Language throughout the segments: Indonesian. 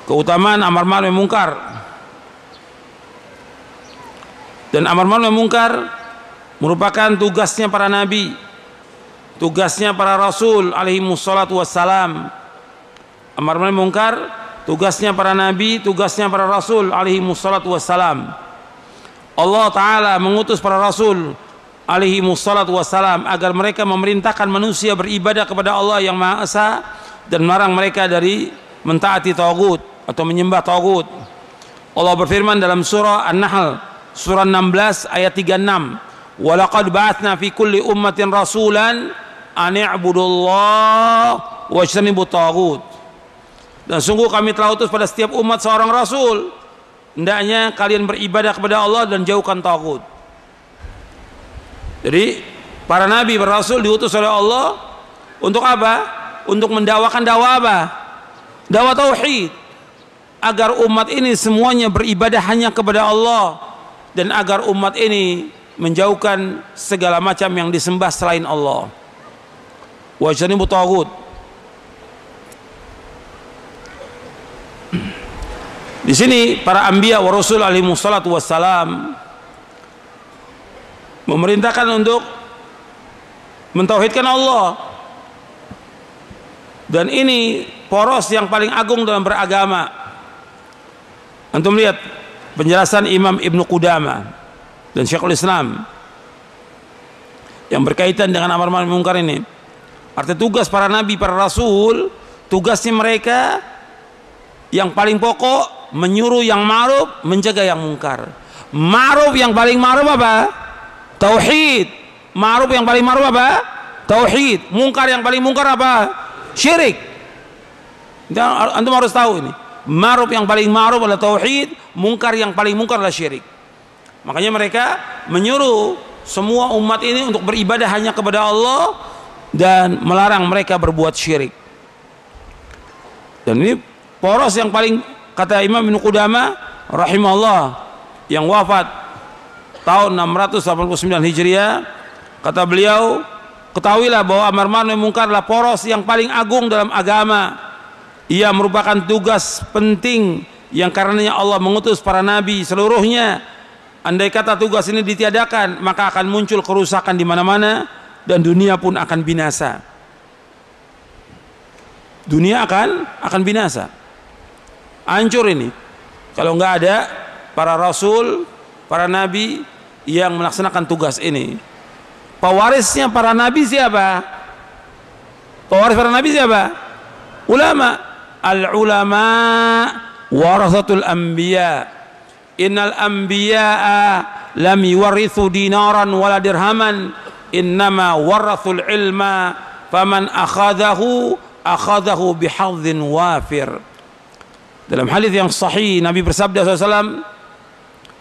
keutamaan amar ma'ruf nahi munkar. Dan amar ma'ruf nahi munkar merupakan tugasnya para nabi, tugasnya para rasul alaihi wassalatu wassalam. Amar ma'ruf nahi munkar tugasnya para nabi, tugasnya para rasul alaihi wassalatu wassalam. Allah Ta'ala mengutus para rasul alaihi wassalatu wassalam agar mereka memerintahkan manusia beribadah kepada Allah yang Maha Esa dan melarang mereka dari mentaati tagut atau menyembah tagut. Allah berfirman dalam surah An-Nahl surah 16 ayat 36, "Wa laqad ba'atsna fi kulli ummatin rasulan an i'budullaha wajtanibut tagut." Dan sungguh kami telah utus pada setiap umat seorang rasul, hendaknya kalian beribadah kepada Allah dan jauhkan tagut. Jadi para nabi, para rasul diutus oleh Allah untuk apa? Untuk mendakwakan dakwah apa? Dakwah tauhid, agar umat ini semuanya beribadah hanya kepada Allah dan agar umat ini menjauhkan segala macam yang disembah selain Allah. Wajtanibut tagut. Di sini para anbiya wa rasul alaihi wassalatu wassalam memerintahkan untuk mentauhidkan Allah, dan ini poros yang paling agung dalam beragama. Antum lihat penjelasan Imam Ibnu Qudamah dan Syekhul Islam yang berkaitan dengan amar ma'ruf nahi munkar ini. Arti tugas para nabi, para rasul, tugasnya mereka yang paling pokok menyuruh yang ma'ruf, mencegah yang mungkar. Ma'ruf yang paling ma'ruf apa? Tauhid. Ma'ruf yang paling ma'ruf apa? Tauhid. Mungkar yang paling mungkar apa? Syirik. Antum harus tahu ini. Ma'ruf yang paling ma'ruf adalah tauhid, mungkar yang paling mungkar adalah syirik. Makanya mereka menyuruh semua umat ini untuk beribadah hanya kepada Allah dan melarang mereka berbuat syirik. Dan ini poros yang paling, kata Imam Ibnu Qudamah rahimahullah yang wafat tahun 689 Hijriah, kata beliau, ketahuilah bahwa amar ma'ruf nahi munkar adalah poros yang paling agung dalam agama. Ia merupakan tugas penting yang karenanya Allah mengutus para nabi seluruhnya. Andai kata tugas ini ditiadakan, maka akan muncul kerusakan di mana-mana dan dunia pun akan binasa. Dunia akan binasa, hancur ini kalau nggak ada para rasul, para nabi yang melaksanakan tugas ini. Pewarisnya para nabi siapa? Pewaris para nabi siapa? Ulama. Al-ulama warathatul anbiya. Innal anbiya'a lam yuwarithu dinaran wala dirhaman, innama warathul ilma, faman akhadahu bihadzin wafir. Dalam hadis yang sahih Nabi bersabda SAW,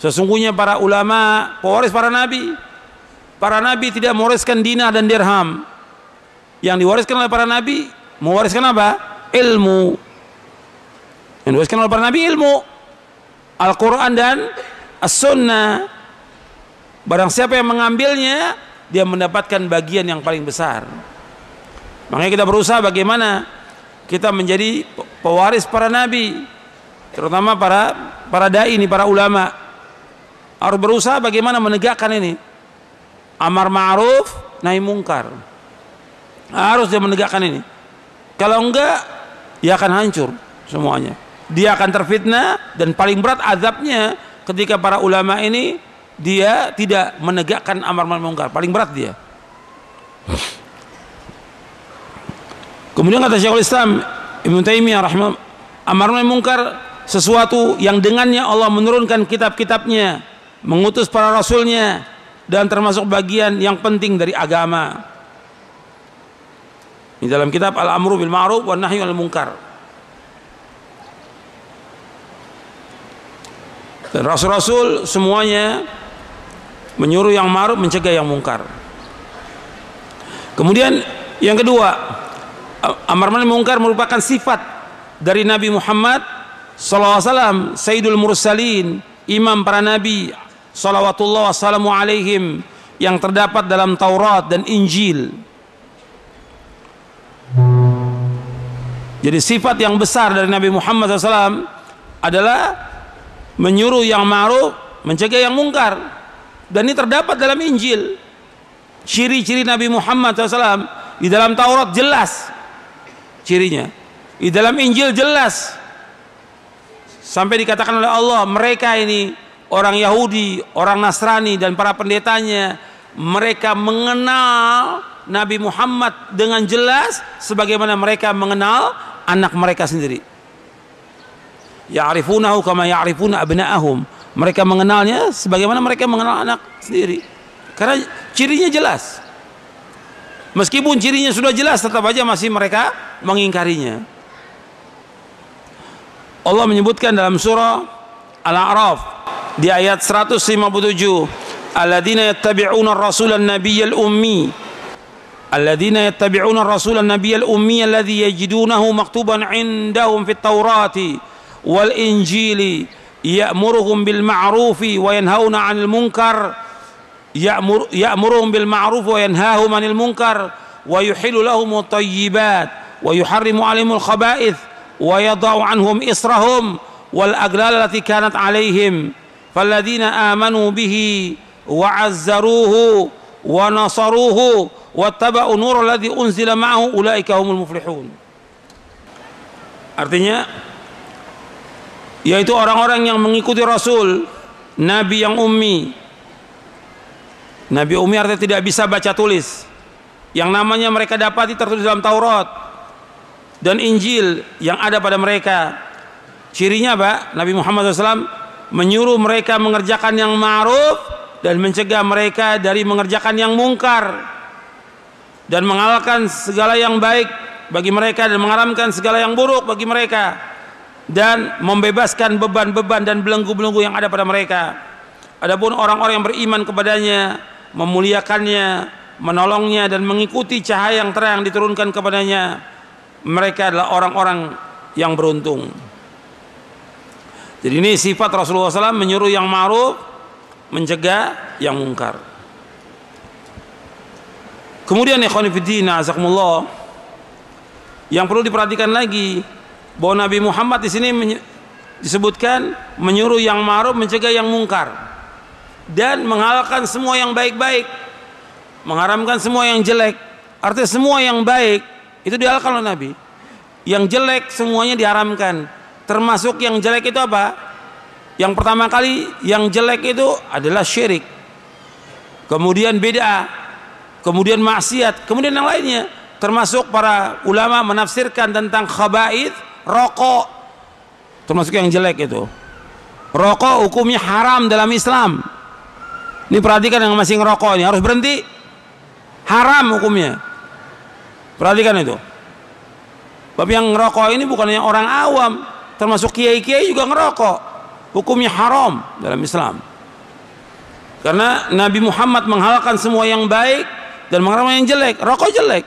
sesungguhnya para ulama pewaris para nabi. Para nabi tidak mewariskan dinar dan dirham. Yang diwariskan oleh para nabi mewariskan apa? Ilmu. Yang diwariskan oleh para nabi ilmu, Al-Quran dan As-Sunnah. Barang siapa yang mengambilnya, dia mendapatkan bagian yang paling besar. Makanya kita berusaha bagaimana kita menjadi pewaris para nabi, terutama para dai ini, para ulama. Harus berusaha bagaimana menegakkan ini amar ma'ruf nahi munkar. Harus dia menegakkan ini. Kalau enggak, dia akan hancur semuanya. Dia akan terfitnah, dan paling berat azabnya ketika para ulama ini dia tidak menegakkan amar ma'ruf nahi munkar. Paling berat dia. Kemudian kata Syekhul Islam Ibnu Taimiyah rahimahullah, amar ma'ruf nahi munkar sesuatu yang dengannya Allah menurunkan kitab-kitabnya, mengutus para rasulnya, dan termasuk bagian yang penting dari agama. Di dalam kitab Al-Amru bil Ma'ruf wan Nahyu 'anil Munkar. Dan rasul-rasul semuanya menyuruh yang ma'ruf, mencegah yang mungkar. Kemudian yang kedua, amar ma'ruf nahi munkar merupakan sifat dari Nabi Muhammad SAW, Sayyidul Mursalin, imam para nabi, salawatullah wassalamu alaihim, yang terdapat dalam Taurat dan Injil. Jadi sifat yang besar dari Nabi Muhammad SAW adalah menyuruh yang ma'ruf, mencegah yang mungkar. Dan ini terdapat dalam Injil. Ciri-ciri Nabi Muhammad SAW di dalam Taurat jelas cirinya, di dalam Injil jelas, sampai dikatakan oleh Allah, mereka ini orang Yahudi, orang Nasrani dan para pendetanya, mereka mengenal Nabi Muhammad dengan jelas sebagaimana mereka mengenal anak mereka sendiri. Ya'rifunahu kama ya'rifuna abna'ahum. Mereka mengenalnya sebagaimana mereka mengenal anak sendiri. Karena cirinya jelas. Meskipun cirinya sudah jelas, tetap aja masih mereka mengingkarinya. Allah menyebutkan dalam surah Al-A'raf di ayat 157, alladzina yattabi'una ar-rasulan nabiyyal ummi, alladzina yattabi'una ar-rasulan nabiyyal ummi alladzi yajidunahu maktuban 'indahum fit taurati wal injili ya'muruhum bil ma'rufi wa yanhauna 'anil munkar ya'muruhum bil ma'ruf wa yanhahum 'anil munkar wa yuhillu lahum at-tayyibat wa yuharrimu 'alaihimul khaba'ith wa yadha'u 'anhum israhum wal aghlal allati kanat 'alaihim falladzina amanu bihi wa 'azzaruhu wa nasaruhu wattaba'u nura alladzi unzila ma'ahu ulaika humul muflihun. Artinya yaitu orang-orang yang mengikuti Rasul Nabi yang ummi. Nabi ummi artinya tidak bisa baca tulis, yang namanya mereka dapati tertulis dalam Taurat dan Injil yang ada pada mereka. Cirinya apa? Nabi Muhammad SAW menyuruh mereka mengerjakan yang ma'ruf dan mencegah mereka dari mengerjakan yang mungkar, dan menghalalkan segala yang baik bagi mereka dan mengharamkan segala yang buruk bagi mereka, dan membebaskan beban-beban dan belenggu-belenggu yang ada pada mereka. Adapun orang-orang yang beriman kepadanya, memuliakannya, menolongnya dan mengikuti cahaya yang terang diturunkan kepadanya, mereka adalah orang-orang yang beruntung. Jadi ini sifat Rasulullah SAW, menyuruh yang ma'ruf, mencegah yang mungkar. Kemudian ikhwan fillah azakumullah, yang perlu diperhatikan lagi bahwa Nabi Muhammad di sini disebutkan menyuruh yang ma'ruf, mencegah yang mungkar, dan menghalalkan semua yang baik-baik, mengharamkan semua yang jelek. Artinya semua yang baik itu dihalalkan oleh Nabi, yang jelek semuanya diharamkan. Termasuk yang jelek itu apa? Yang pertama kali yang jelek itu adalah syirik, kemudian bid'ah, kemudian maksiat, kemudian yang lainnya. Termasuk para ulama menafsirkan tentang khaba'ith, rokok termasuk yang jelek itu. Rokok hukumnya haram dalam Islam. Ini perhatikan, yang masih ngerokok ini harus berhenti, haram hukumnya. Perhatikan itu. Tapi yang ngerokok ini bukan hanya orang awam, termasuk kiai-kiai juga ngerokok. Hukumnya haram dalam Islam. Karena Nabi Muhammad menghalalkan semua yang baik dan mengharamkan yang jelek. Rokok jelek.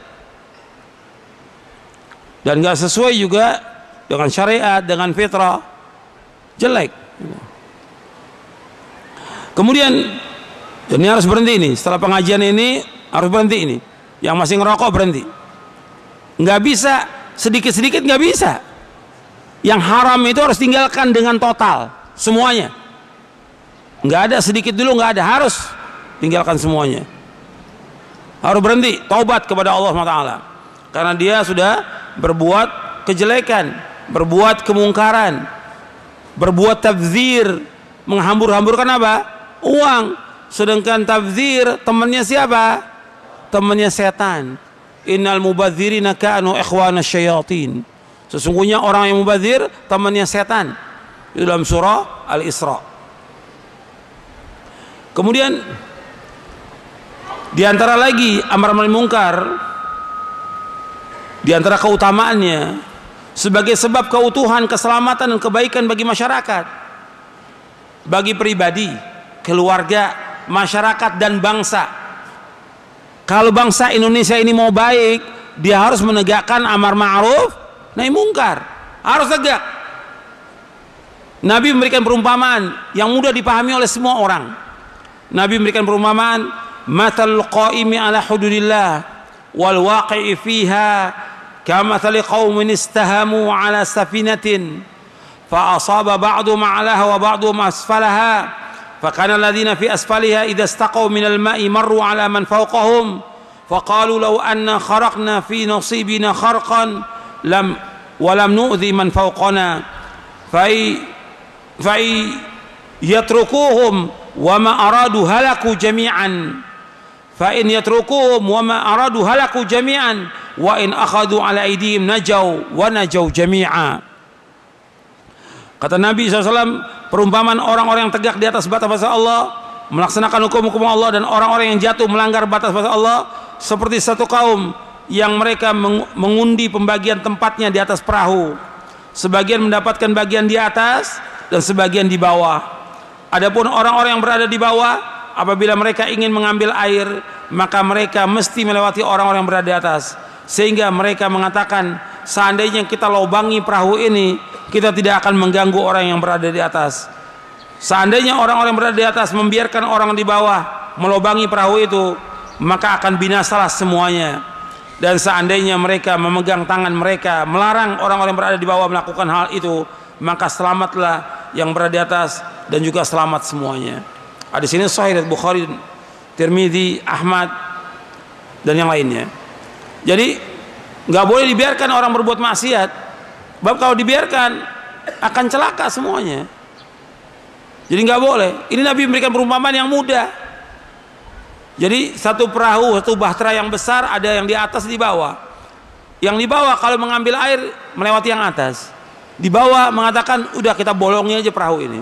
Dan gak sesuai juga dengan syariat, dengan fitrah. Jelek. Kemudian ini harus berhenti ini. Setelah pengajian ini harus berhenti ini. Yang masih ngerokok berhenti. Nggak bisa sedikit-sedikit, nggak bisa. Yang haram itu harus tinggalkan dengan total semuanya. Nggak ada sedikit dulu, nggak ada, harus tinggalkan semuanya. Harus berhenti, taubat kepada Allah SWT. Karena dia sudah berbuat kejelekan, berbuat kemungkaran, berbuat tabdzir, menghambur-hamburkan apa? Uang. Sedangkan tabdzir temannya siapa? Temannya setan. Innal mubadzirina kanu ikhwana syayatin. Sesungguhnya orang yang mubadzir temannya setan. Di dalam surah Al-Isra. Kemudian di antara lagi amar ma'ruf munkar, di antara keutamaannya sebagai sebab keutuhan, keselamatan dan kebaikan bagi masyarakat, bagi pribadi, keluarga, masyarakat dan bangsa. Kalau bangsa Indonesia ini mau baik, dia harus menegakkan amar ma'ruf nahi mungkar, harus tegak. Nabi memberikan perumpamaan yang mudah dipahami oleh semua orang. Nabi memberikan perumpamaan, matalul qaimi ala hududillah wal waqi'i fiha kamathali qaumin istahamu ala safinatin fa asaba ba'dhum 'alaha wa ba'dhum asfalaha fa kana alladhina fi asfaliha idza istaqaw min al-ma'i marru 'ala man fawqahum fa qalu law anna kharaqna fi nasibina kharqan lam wa lam nu'dhi man fawqana fa yatrukuhum wa ma aradu halaku jami'an fa in yatrukuhum wa ma aradu halaku jami'an wa in akhadu ala aydihim najaw wa najaw jami'a. Kata Nabi SAW, perumpamaan orang-orang yang tegak di atas batas-batas Allah, melaksanakan hukum-hukum Allah, dan orang-orang yang jatuh melanggar batas-batas Allah seperti satu kaum yang mereka mengundi pembagian tempatnya di atas perahu. Sebagian mendapatkan bagian di atas dan sebagian di bawah. Adapun orang-orang yang berada di bawah, apabila mereka ingin mengambil air, maka mereka mesti melewati orang-orang yang berada di atas. Sehingga mereka mengatakan, seandainya kita lobangi perahu ini, kita tidak akan mengganggu orang yang berada di atas. Seandainya orang-orang yang berada di atas membiarkan orang di bawah melobangi perahu itu, maka akan binasalah semuanya. Dan seandainya mereka memegang tangan mereka melarang orang-orang yang berada di bawah melakukan hal itu, maka selamatlah yang berada di atas dan juga selamat semuanya. Hadis ini sahih dari Bukhari, Tirmidzi, Ahmad dan yang lainnya. Jadi nggak boleh dibiarkan orang berbuat maksiat. Sebab kalau dibiarkan akan celaka semuanya. Jadi nggak boleh. Ini Nabi memberikan perumpamaan yang mudah. Jadi satu perahu, satu bahtera yang besar, ada yang di atas, di bawah. Yang di bawah kalau mengambil air melewati yang atas. Di bawah mengatakan udah kita bolongi aja perahu ini.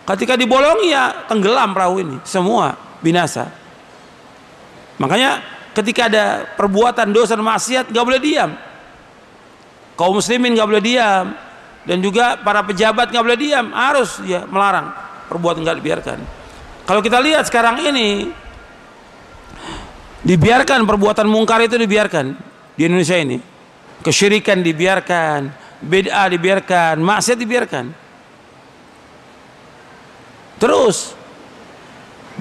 Ketika dibolongi ya tenggelam perahu ini, semua binasa. Makanya ketika ada perbuatan dosa dan maksiat nggak boleh diam. Kaum muslimin nggak boleh diam, dan juga para pejabat nggak boleh diam, harus ya melarang perbuatan, nggak dibiarkan. Kalau kita lihat sekarang ini, dibiarkan perbuatan mungkar itu dibiarkan di Indonesia ini, kesyirikan dibiarkan, bid'ah dibiarkan, maksiat dibiarkan, terus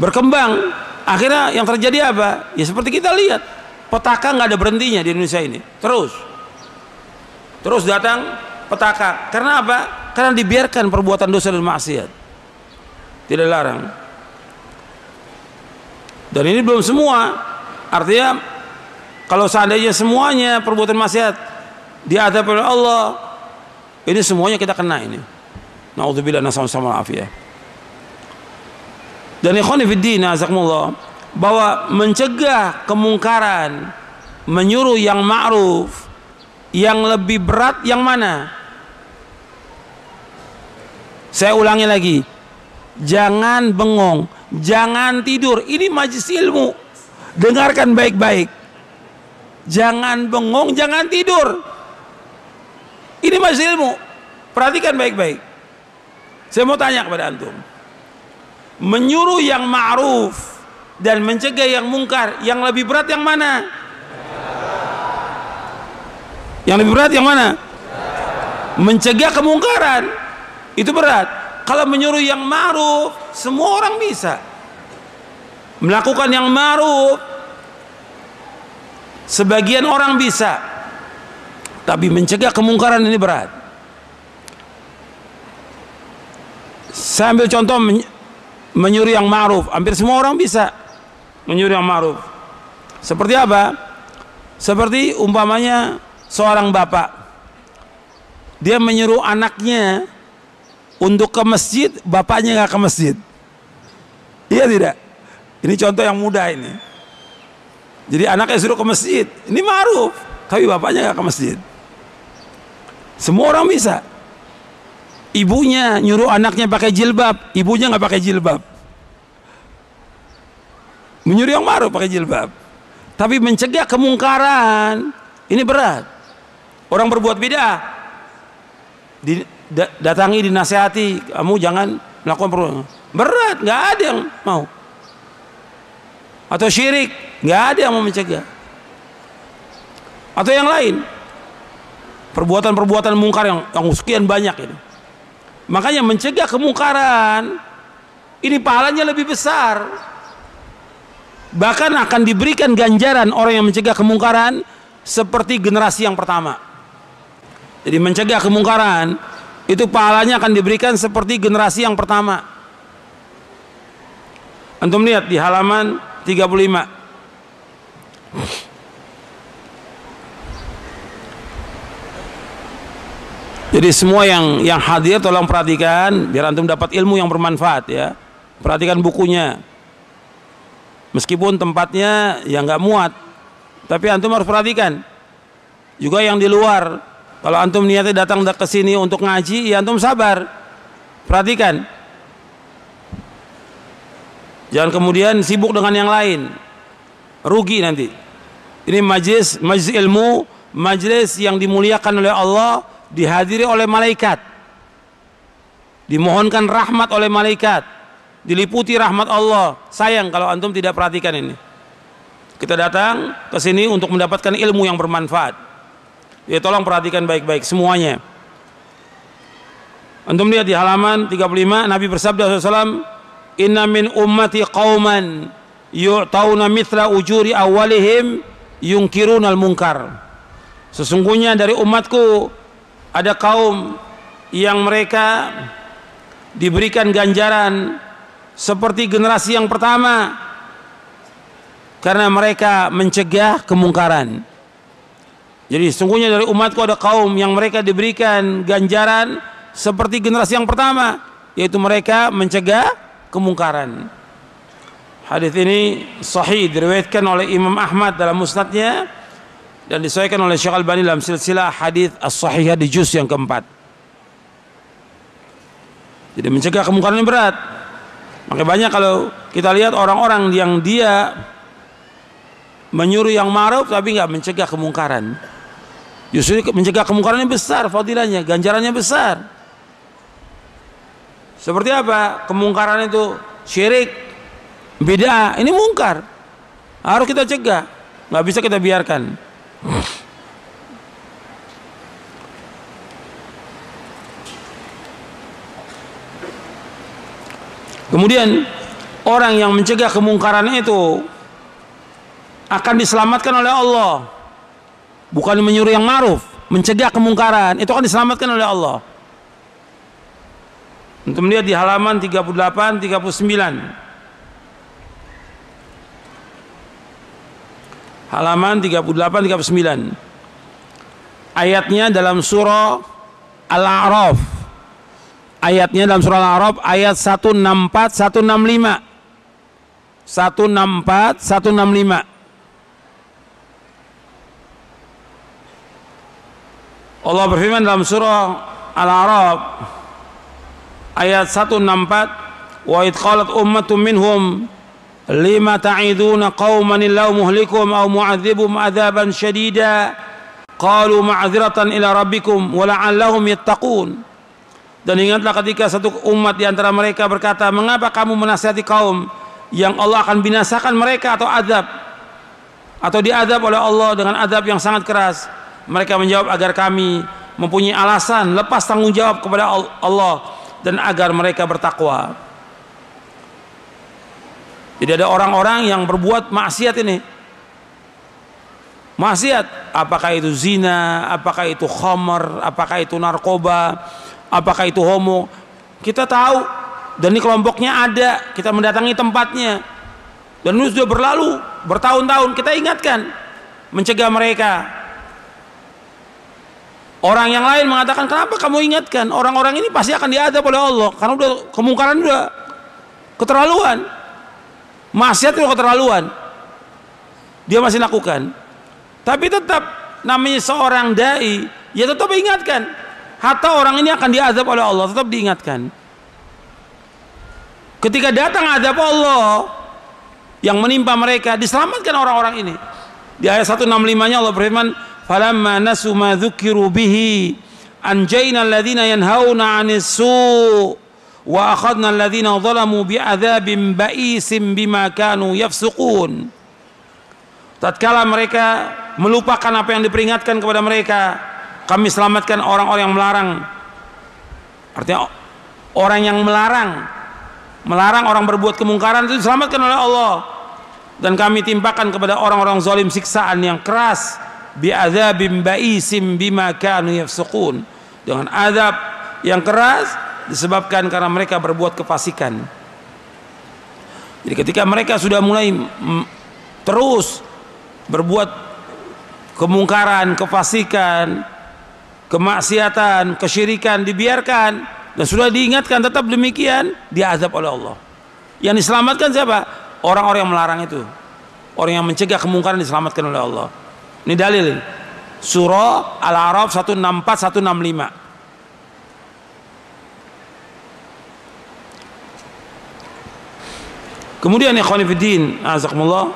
berkembang. Akhirnya yang terjadi apa? Ya seperti kita lihat, petaka nggak ada berhentinya di Indonesia ini, terus datang petaka. Karena apa? Karena dibiarkan perbuatan dosa dan maksiat, tidak larang. Dan ini belum semua. Artinya kalau seandainya semuanya perbuatan maksiat diadab oleh Allah, ini semuanya kita kena ini. Naudzubillah, nasallallahu alaihi. Dan ikhwani fiddin, azakumullah, bahwa mencegah kemungkaran, menyuruh yang ma'ruf, yang lebih berat yang mana? Saya ulangi lagi, jangan bengong, jangan tidur. Ini majelis ilmu, dengarkan baik-baik. Jangan bengong, jangan tidur. Ini majelis ilmu, perhatikan baik-baik. Saya mau tanya kepada antum, menyuruh yang ma'ruf dan mencegah yang mungkar, yang lebih berat yang mana? Yang lebih berat yang mana? Mencegah kemungkaran itu berat. Kalau menyuruh yang ma'ruf, semua orang bisa melakukan yang ma'ruf, sebagian orang bisa. Tapi mencegah kemungkaran ini berat. Saya ambil contoh menyuruh yang ma'ruf, hampir semua orang bisa menyuruh yang ma'ruf. Seperti apa? Seperti umpamanya seorang bapak, dia menyuruh anaknya untuk ke masjid, bapaknya nggak ke masjid. Iya tidak? Ini contoh yang mudah ini. Jadi anaknya suruh ke masjid, ini ma'ruf, tapi bapaknya nggak ke masjid. Semua orang bisa. Ibunya nyuruh anaknya pakai jilbab, ibunya nggak pakai jilbab. Menyuruh yang ma'ruf pakai jilbab. Tapi mencegah kemungkaran ini berat. Orang berbuat bid'ah datangi, dinasihati, kamu jangan melakukan perbuatan berat, nggak ada yang mau. Atau syirik, nggak ada yang mau mencegah. Atau yang lain, perbuatan-perbuatan mungkar yang sekian banyak ini. Makanya mencegah kemungkaran ini pahalanya lebih besar. Bahkan akan diberikan ganjaran orang yang mencegah kemungkaran seperti generasi yang pertama. Jadi mencegah kemungkaran itu pahalanya akan diberikan seperti generasi yang pertama. Antum lihat di halaman 35. Jadi semua yang hadir tolong perhatikan biar antum dapat ilmu yang bermanfaat ya. Perhatikan bukunya. Meskipun tempatnya ya nggak muat, tapi antum harus perhatikan. Juga yang di luar, kalau antum niatnya datang ke sini untuk ngaji, ya antum sabar. Perhatikan. Jangan kemudian sibuk dengan yang lain. Rugi nanti. Ini majelis ilmu, majelis yang dimuliakan oleh Allah, dihadiri oleh malaikat. Dimohonkan rahmat oleh malaikat. Diliputi rahmat Allah. Sayang kalau antum tidak perhatikan ini. Kita datang ke sini untuk mendapatkan ilmu yang bermanfaat. Ya tolong perhatikan baik-baik semuanya. Antum lihat di halaman 35, Nabi bersabda SAW, "Inna min ummati qauman yu'tauna mithla ujuri awalihim yunkirunal munkar." Sesungguhnya dari umatku ada kaum yang mereka diberikan ganjaran seperti generasi yang pertama karena mereka mencegah kemungkaran. Jadi sesungguhnya dari umatku ada kaum yang mereka diberikan ganjaran seperti generasi yang pertama, yaitu mereka mencegah kemungkaran. Hadis ini sahih, diriwayatkan oleh Imam Ahmad dalam musnadnya dan disahihkan oleh Syekh Albani dalam silsilah hadis as-sahihah di juz yang keempat. Jadi mencegah kemungkaran ini berat. Makanya banyak kalau kita lihat orang-orang yang dia menyuruh yang ma'ruf tapi nggak mencegah kemungkaran. Justru mencegah kemungkarannya besar fadilahnya, ganjarannya besar. Seperti apa? Kemungkaran itu syirik, bid'ah, ini mungkar. Harus kita cegah, nggak bisa kita biarkan. Kemudian orang yang mencegah kemungkaran itu akan diselamatkan oleh Allah. Bukan menyuruh yang ma'ruf, mencegah kemungkaran itu akan diselamatkan oleh Allah. Untuk melihat di halaman 38, 39. Halaman 38, 39. Ayatnya dalam surah Al-A'raf. Ayatnya dalam surah Al-A'raf ayat 164, 165. 164, 165. Allah berfirman dalam surah Al-A'raf ayat 164, wa id qalat ummatun minhum lima ta'iduna qauman illahu muhlikum aw mu'adzibum adzaban syadida qalu ma'dziratan ila rabbikum wa la'allahum yattaqun. Dan ingatlah ketika satu umat di antara mereka berkata, mengapa kamu menasihati kaum yang Allah akan binasakan mereka atau azab atau diazab oleh Allah dengan azab yang sangat keras. Mereka menjawab agar kami mempunyai alasan lepas tanggung jawab kepada Allah dan agar mereka bertakwa. Jadi ada orang-orang yang berbuat maksiat ini. Maksiat, apakah itu zina, apakah itu khamar, apakah itu narkoba, apakah itu homo. Kita tahu dan ini kelompoknya ada, kita mendatangi tempatnya. Dan itu sudah berlalu bertahun-tahun, kita ingatkan, mencegah mereka. Orang yang lain mengatakan, kenapa kamu ingatkan? Orang-orang ini pasti akan diazab oleh Allah karena udah kemungkaran, udah keterlaluan. Maksiat itu keterlaluan. Dia masih lakukan. Tapi tetap namanya seorang dai, ya tetap ingatkan. Hatta orang ini akan diazab oleh Allah, tetap diingatkan. Ketika datang azab Allah yang menimpa mereka, diselamatkan orang-orang ini. Di ayat 165-nya Allah berfirman, falamma nasu ma dzukiru bihi anjayna alladhina yanhauna 'anis su' wa akhadna alladhina zalamu bi'adzabin ba'isin bima kanu yafsuqun. Tatkala mereka melupakan apa yang diperingatkan kepada mereka, kami selamatkan orang-orang yang melarang. Artinya orang yang melarang orang berbuat kemungkaran itu diselamatkan oleh Allah. Dan kami timpakan kepada orang-orang zalim siksaan yang keras, bi'adzabim ba'isim bima kanu yafsuqun, dengan azab yang keras disebabkan karena mereka berbuat kefasikan. Jadi ketika mereka sudah mulai terus berbuat kemungkaran, kefasikan, kemaksiatan, kesyirikan, dibiarkan dan sudah diingatkan tetap demikian, diazab oleh Allah. Yang diselamatkan siapa? Orang-orang yang melarang itu. Orang yang mencegah kemungkaran diselamatkan oleh Allah. Ini dalil ini. Surah Al-A'raf 164 165. Kemudian ikhwan fillah, azakumullah,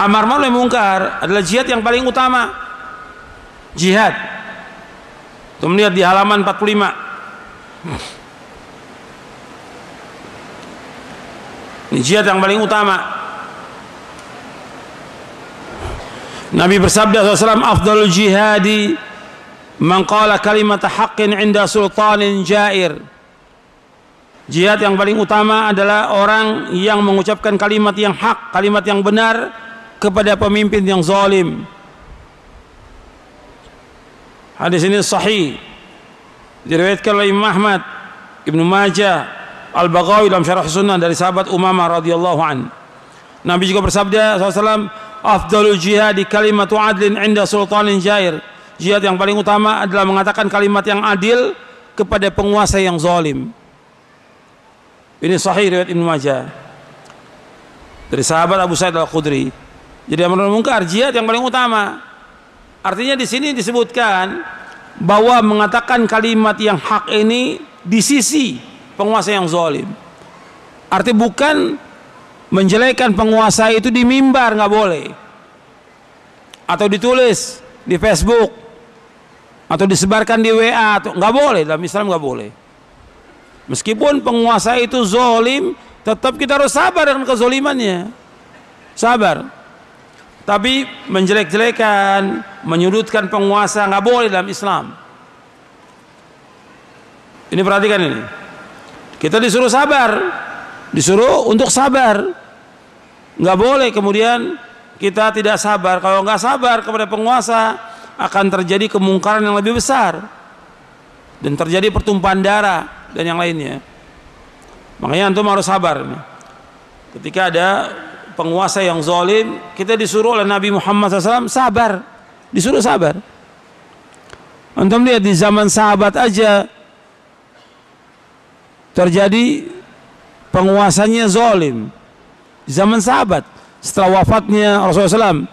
amar ma'ruf nahi munkar adalah jihad yang paling utama. Jihad. Kita melihat di halaman 45. Ini jihad yang paling utama. Nabi bersabda SAW, afdalul jihadi man qala kalimata haqqin inda sultanin jair. Jihad yang paling utama adalah orang yang mengucapkan kalimat yang hak, kalimat yang benar kepada pemimpin yang zalim. Hadis ini sahih, diriwayatkan oleh Imam Ahmad, Ibnu Majah, Al-Baghawi dalam Syarah Sunnah dari sahabat Umamah radhiyallahu an. Nabi juga bersabda SAW, afdalul jihadi kalimatu adlin inda sultanin jair. Jihad yang paling utama adalah mengatakan kalimat yang adil kepada penguasa yang zalim. Ini sahih riwayat Ibnu Majah dari sahabat Abu Sa'id Al-Khudri. Jadi amar ma'ruf munkar jihad yang paling utama. Artinya di sini disebutkan bahwa mengatakan kalimat yang hak ini di sisi penguasa yang zalim. Artinya bukan menjelekan penguasa itu di mimbar, nggak boleh, atau ditulis di Facebook, atau disebarkan di WA, atau nggak boleh. Dalam Islam nggak boleh. Meskipun penguasa itu zalim, tetap kita harus sabar dengan kezalimannya, sabar. Tapi menjelek-jelekan, menyudutkan penguasa nggak boleh dalam Islam. Ini perhatikan ini. Kita disuruh sabar, disuruh untuk sabar. Nggak boleh kemudian kita tidak sabar. Kalau nggak sabar kepada penguasa, akan terjadi kemungkaran yang lebih besar dan terjadi pertumpahan darah dan yang lainnya. Makanya antum harus sabar. Ketika ada penguasa yang zalim, kita disuruh oleh Nabi Muhammad SAW sabar, disuruh sabar. Antum lihat di zaman sahabat aja terjadi penguasanya zalim. Di zaman sahabat, setelah wafatnya Rasulullah SAW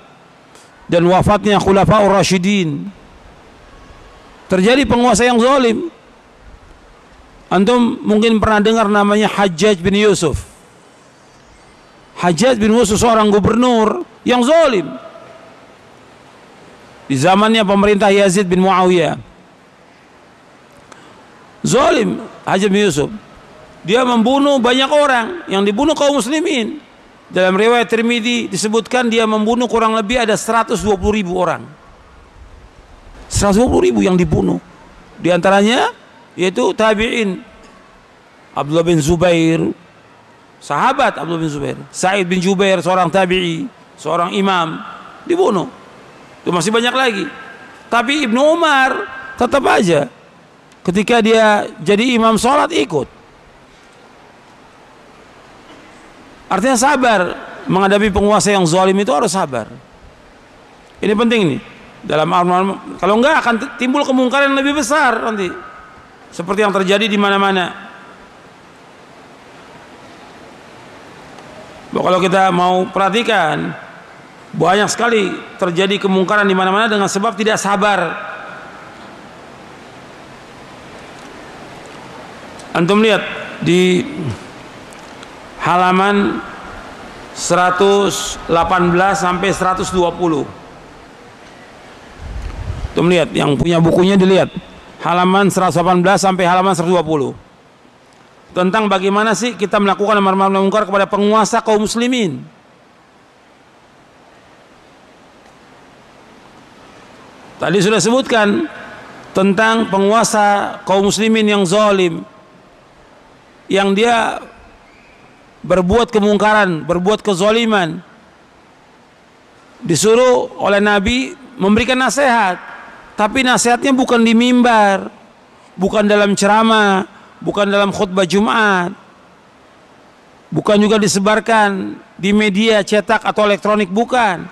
dan wafatnya Khulafaur Rasyidin, terjadi penguasa yang zalim. Antum mungkin pernah dengar namanya Hajjaj bin Yusuf. Hajjaj bin Yusuf seorang gubernur yang zalim di zamannya pemerintah Yazid bin Muawiyah. Zalim Hajjaj bin Yusuf. Dia membunuh banyak orang, yang dibunuh kaum muslimin. Dalam riwayat Tirmidzi disebutkan dia membunuh kurang lebih ada 120.000 orang. 120.000 yang dibunuh. Di antaranya yaitu tabi'in, Abdullah bin Zubair, sahabat Abdullah bin Zubair, Sa'id bin Jubair, seorang tabi'i, seorang imam, dibunuh. Itu masih banyak lagi. Tapi Ibnu Umar tetap aja ketika dia jadi imam sholat ikut. Artinya sabar menghadapi penguasa yang zalim itu, harus sabar. Ini penting nih. Dalam kalau enggak akan timbul kemungkaran yang lebih besar nanti, seperti yang terjadi di mana-mana. Kalau kita mau perhatikan, banyak sekali terjadi kemungkaran di mana-mana dengan sebab tidak sabar. Antum lihat di halaman 118 sampai 120. Antum lihat, yang punya bukunya dilihat halaman 118 sampai halaman 120 tentang bagaimana sih kita melakukan amar ma'ruf nahi munkar kepada penguasa kaum muslimin. Tadi sudah sebutkan tentang penguasa kaum muslimin yang zalim, yang dia berbuat kemungkaran, berbuat kezaliman, disuruh oleh Nabi memberikan nasihat. tapi nasihatnya bukan di mimbar, bukan dalam ceramah, bukan dalam khutbah Jumat, bukan juga disebarkan di media cetak atau elektronik, bukan,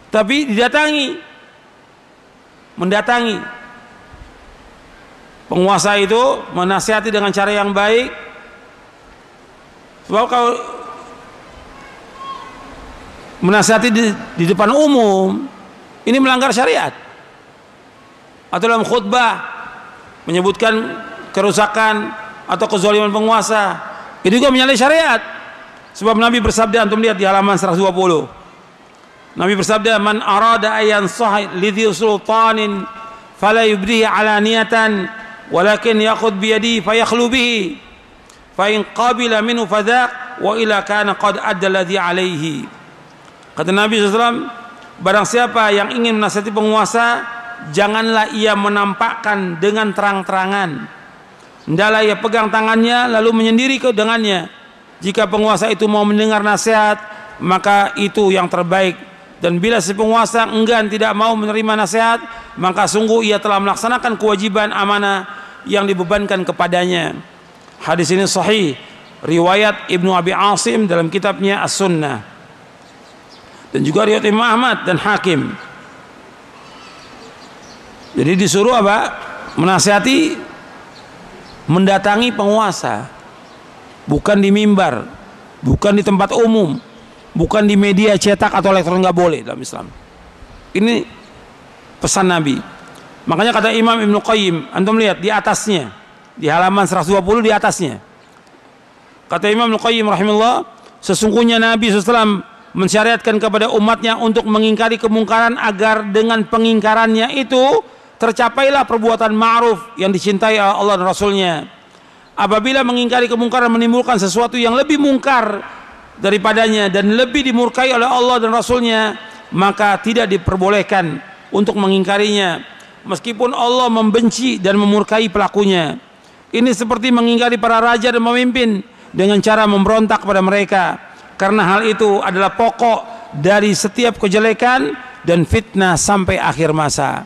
tapi mendatangi penguasa itu, menasihati dengan cara yang baik. Sebab kalau menasihati di depan umum ini melanggar syariat, atau dalam khutbah menyebutkan kerusakan atau kezaliman penguasa, itu juga menyalahi syariat. Sebab Nabi bersabda, antum lihat di halaman 120, Nabi bersabda, man arada ayan sahih lidhi sultanin fala yubdihi alaniyatan walakin yaqud biyadi fayakhlu bihi fa in qabila minhu fadhaq wa ila kana qad adda alladhi alaihi. Kata Nabi SAW, barang siapa yang ingin menasihati penguasa, janganlah ia menampakkan dengan terang-terangan, hendaklah ia pegang tangannya lalu menyendiri ke dengannya. Jika penguasa itu mau mendengar nasihat, maka itu yang terbaik. Dan bila si penguasa enggan tidak mau menerima nasihat, maka sungguh ia telah melaksanakan kewajiban amanah yang dibebankan kepadanya. Hadis ini sahih, riwayat Ibnu Abi Asim dalam kitabnya As-Sunnah, dan juga riwayat Imam Ahmad dan Hakim. Jadi disuruh apa? Menasihati, mendatangi penguasa, bukan di mimbar, bukan di tempat umum, bukan di media cetak atau elektronik, nggak boleh dalam Islam. Ini pesan Nabi. Makanya kata Imam Ibnu Qayyim, antum lihat di atasnya, di halaman 120 di atasnya, kata Imam Ibnu Qayyim rahimahullah, sesungguhnya Nabi SAW mensyariatkan kepada umatnya untuk mengingkari kemungkaran agar dengan pengingkarannya itu tercapailah perbuatan ma'ruf yang dicintai Allah dan Rasulnya. Apabila mengingkari kemungkaran menimbulkan sesuatu yang lebih mungkar daripadanya dan lebih dimurkai oleh Allah dan Rasulnya, maka tidak diperbolehkan untuk mengingkarinya meskipun Allah membenci dan memurkai pelakunya. Ini seperti mengingkari para raja dan pemimpin dengan cara memberontak kepada mereka, karena hal itu adalah pokok dari setiap kejelekan dan fitnah sampai akhir masa.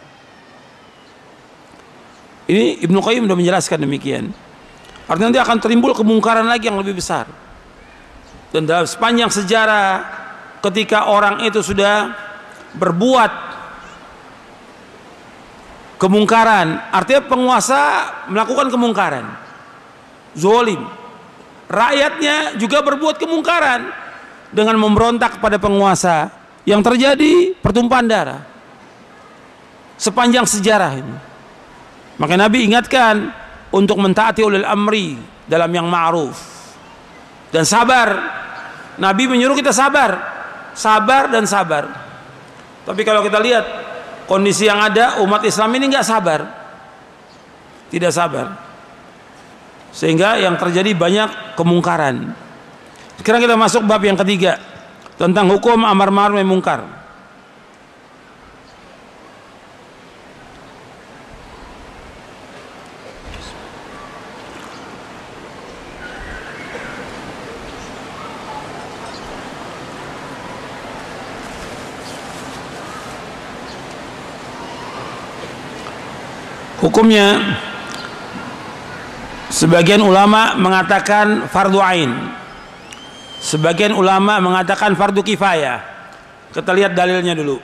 Ini Ibnu Qayyim sudah menjelaskan demikian. Artinya nanti akan timbul kemungkaran lagi yang lebih besar. Dan dalam sepanjang sejarah, ketika orang itu sudah berbuat kemungkaran, artinya penguasa melakukan kemungkaran, zalim, rakyatnya juga berbuat kemungkaran dengan memberontak kepada penguasa, yang terjadi pertumpahan darah sepanjang sejarah ini. Maka Nabi ingatkan untuk mentaati ulil amri dalam yang ma'ruf dan sabar. Nabi menyuruh kita sabar, sabar dan sabar. Tapi kalau kita lihat kondisi yang ada, umat Islam ini nggak sabar, tidak sabar, sehingga yang terjadi banyak kemungkaran. Sekarang kita masuk bab yang ketiga tentang hukum amar ma'ruf nahi mungkar. Hukumnya, sebagian ulama mengatakan fardu ain, sebagian ulama mengatakan fardu kifayah. Kita lihat dalilnya dulu.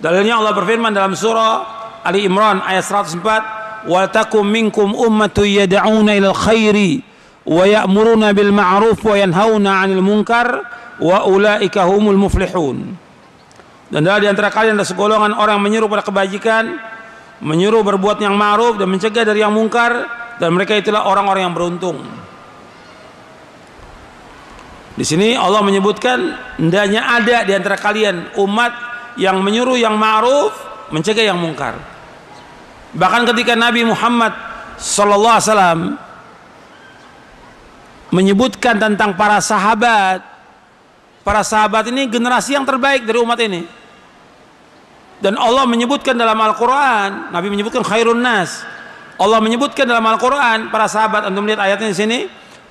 Dalilnya Allah berfirman dalam surah Ali Imran ayat 104, wa takum minkum ummatun yad'una ilal khairi wa ya'muruna bil ma'ruf wa yanhauna 'anil munkar wa ulaika humul muflihun. Dan di antara kalian ada segolongan orang menyuruh pada kebajikan, menyuruh berbuat yang ma'ruf dan mencegah dari yang mungkar, dan mereka itulah orang-orang yang beruntung. Di sini Allah menyebutkan hendaknya ada di antara kalian umat yang menyuruh yang ma'ruf, mencegah yang mungkar. Bahkan ketika Nabi Muhammad SAW menyebutkan tentang para sahabat ini generasi yang terbaik dari umat ini. Dan Allah menyebutkan dalam Al-Quran, Nabi menyebutkan khairun nas. Allah menyebutkan dalam Al-Quran para sahabat, antum lihat ayatnya di sini,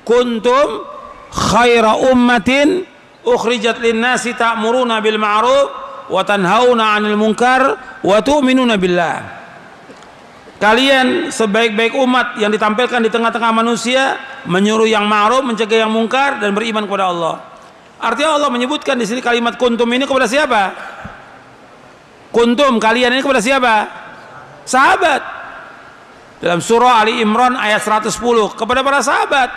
kuntum khaira ummatin ukhrijat linnasi ta'muruna bil ma'ruf wa tanhauna 'anil munkar wa tu'minuna billah. Kalian sebaik-baik umat yang ditampilkan di tengah-tengah manusia, menyuruh yang ma'ruf, mencegah yang mungkar, dan beriman kepada Allah. Artinya Allah menyebutkan di sini kalimat kuntum ini kepada siapa? Kuntum, kalian ini kepada siapa? Sahabat. Dalam surah Ali Imran ayat 110, kepada para sahabat.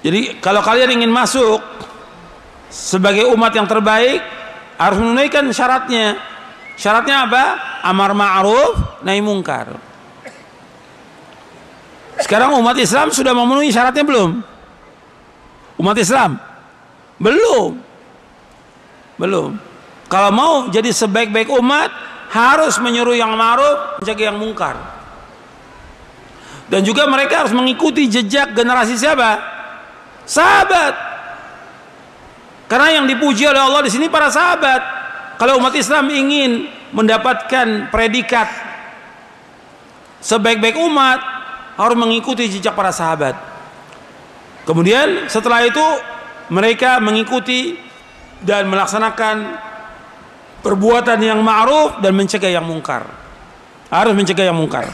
Jadi kalau kalian ingin masuk sebagai umat yang terbaik, harus menunaikan syaratnya. Syaratnya apa? Amar ma'ruf, nahi mungkar. Sekarang umat Islam sudah memenuhi syaratnya belum? Umat Islam belum. Kalau mau jadi sebaik-baik umat, harus menyuruh yang ma'ruf, mencegah yang mungkar. Dan juga mereka harus mengikuti jejak generasi siapa? Sahabat. Karena yang dipuji oleh Allah di sini para sahabat. Kalau umat Islam ingin mendapatkan predikat sebaik-baik umat, harus mengikuti jejak para sahabat. Kemudian setelah itu mereka mengikuti dan melaksanakan perbuatan yang ma'ruf dan mencegah yang mungkar. Harus mencegah yang mungkar.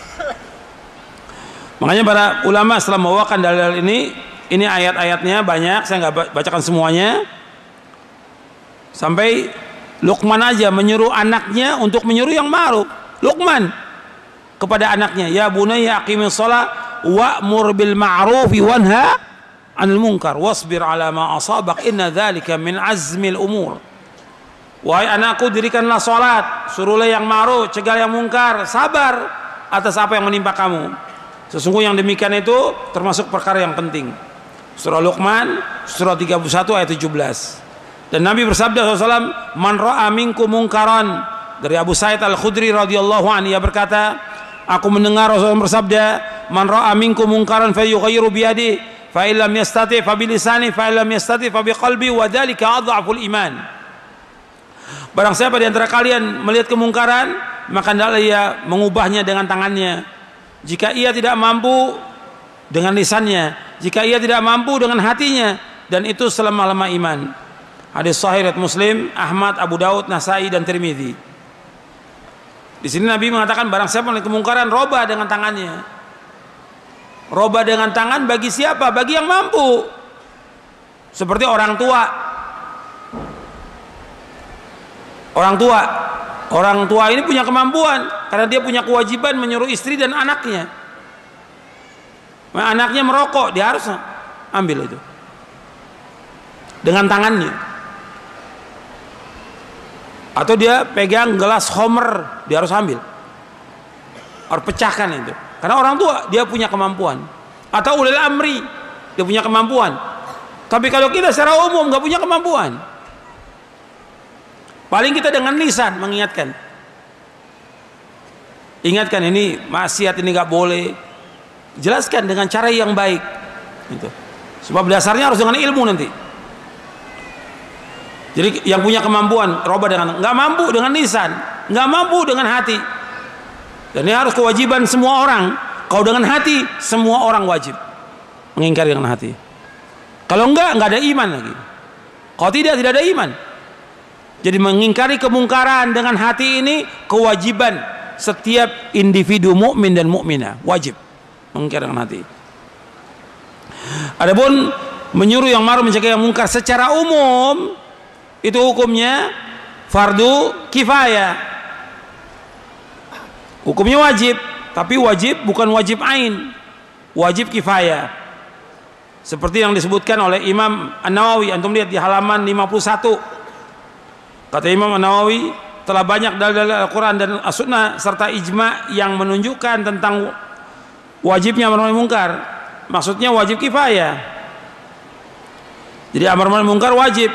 Makanya para ulama setelah membawakan dalil ini ayat-ayatnya banyak, saya nggak bacakan semuanya. Sampai Luqman aja menyuruh anaknya untuk menyuruh yang ma'ruf. Luqman kepada anaknya, ya bunayya aqimis shalah wa'mur bil ma'rufi wanha 'anil munkar wasbir 'ala ma asabak inna dzalika min azmil umur. Wahai anakku, dirikanlah salat, suruhlah yang ma'ruf, cegah yang mungkar, sabar atas apa yang menimpa kamu. Sesungguhnya yang demikian itu termasuk perkara yang penting. Surah Luqman surah 31 ayat 17. Dan Nabi bersabda SAW, man ra'a minkum mungkaran, dari Abu Sa'id Al-Khudri radhiyallahu anhu, ia berkata, aku mendengar Rasulullah bersabda, man ra'a minkum mungkaran falyughayyiru bi yadihi fa illam yastati' fa bi lisanihi fa illam yastati' fa bi qalbi wa dzalika adhaful iman. Barang siapa di antara kalian melihat kemungkaran, maka hendaklah ia mengubahnya dengan tangannya. Jika ia tidak mampu, dengan lisannya. Jika ia tidak mampu, dengan hatinya. Dan itu selama-lama iman. Hadis sahih riwayat Muslim, Ahmad, Abu Daud, Nasai, dan Tirmidzi. Di sini Nabi mengatakan barang siapa melihat kemungkaran, roba dengan tangannya. Roba dengan tangan bagi siapa? Bagi yang mampu. Seperti orang tua. Orang tua ini punya kemampuan karena dia punya kewajiban menyuruh istri dan anaknya. Anaknya merokok, dia harus ambil itu dengan tangannya. Atau dia pegang gelas homer, dia harus ambil, harus pecahkan itu. Karena orang tua dia punya kemampuan. Atau ulil amri, dia punya kemampuan. Tapi kalau kita secara umum nggak punya kemampuan, paling kita dengan lisan mengingatkan. Ingatkan ini maksiat, ini nggak boleh. Jelaskan dengan cara yang baik. Gitu. Sebab dasarnya harus dengan ilmu nanti. Jadi yang punya kemampuan roba dengan, nggak mampu dengan lisan, nggak mampu dengan hati. Dan ini harus kewajiban semua orang. Kalau dengan hati, semua orang wajib mengingkari dengan hati. Kalau nggak ada iman lagi. Kalau tidak ada iman. Jadi mengingkari kemungkaran dengan hati ini kewajiban setiap individu mukmin dan mukminah, wajib mengingkari dengan hati. Adapun menyuruh yang ma'ruf, mencegah yang mungkar secara umum itu hukumnya fardu kifayah. Hukumnya wajib, tapi wajib bukan wajib ain, wajib kifayah. Seperti yang disebutkan oleh Imam An-Nawawi, antum lihat di halaman 51. Kata Imam An-Nawawi, telah banyak dalil Al-Quran dan As-Sunnah serta ijma yang menunjukkan tentang wajibnya amar ma'ruf mungkar. Maksudnya wajib kifayah. Jadi amar ma'ruf mungkar wajib,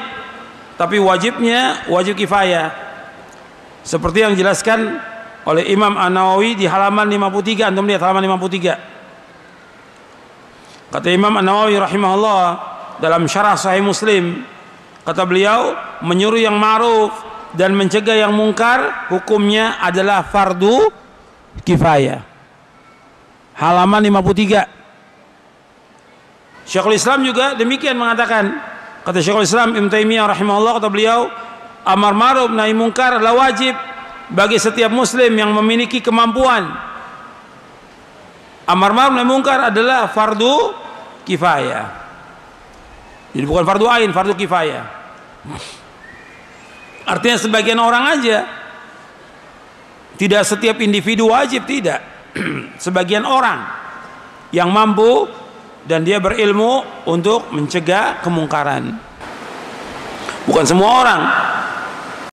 tapi wajibnya wajib kifayah. Seperti yang dijelaskan oleh Imam An-Nawawi di halaman 53. Antum lihat halaman 53. Kata Imam An-Nawawi rahimahullah dalam syarah Sahih Muslim, kata beliau, menyuruh yang ma'ruf dan mencegah yang mungkar hukumnya adalah fardu kifayah. Halaman 53. Syekhul Islam juga demikian mengatakan, Kata Syekhul Islam Ibnu Taimiyah rahimahullah, kata beliau, amar ma'ruf nahi munkar adalah wajib bagi setiap muslim yang memiliki kemampuan. Amar ma'ruf nahi munkar adalah fardu kifayah. Jadi bukan fardu ain, fardu kifayah. Artinya sebagian orang aja. Tidak setiap individu wajib, tidak. Sebagian orang yang mampu dan dia berilmu untuk mencegah kemungkaran. Bukan semua orang.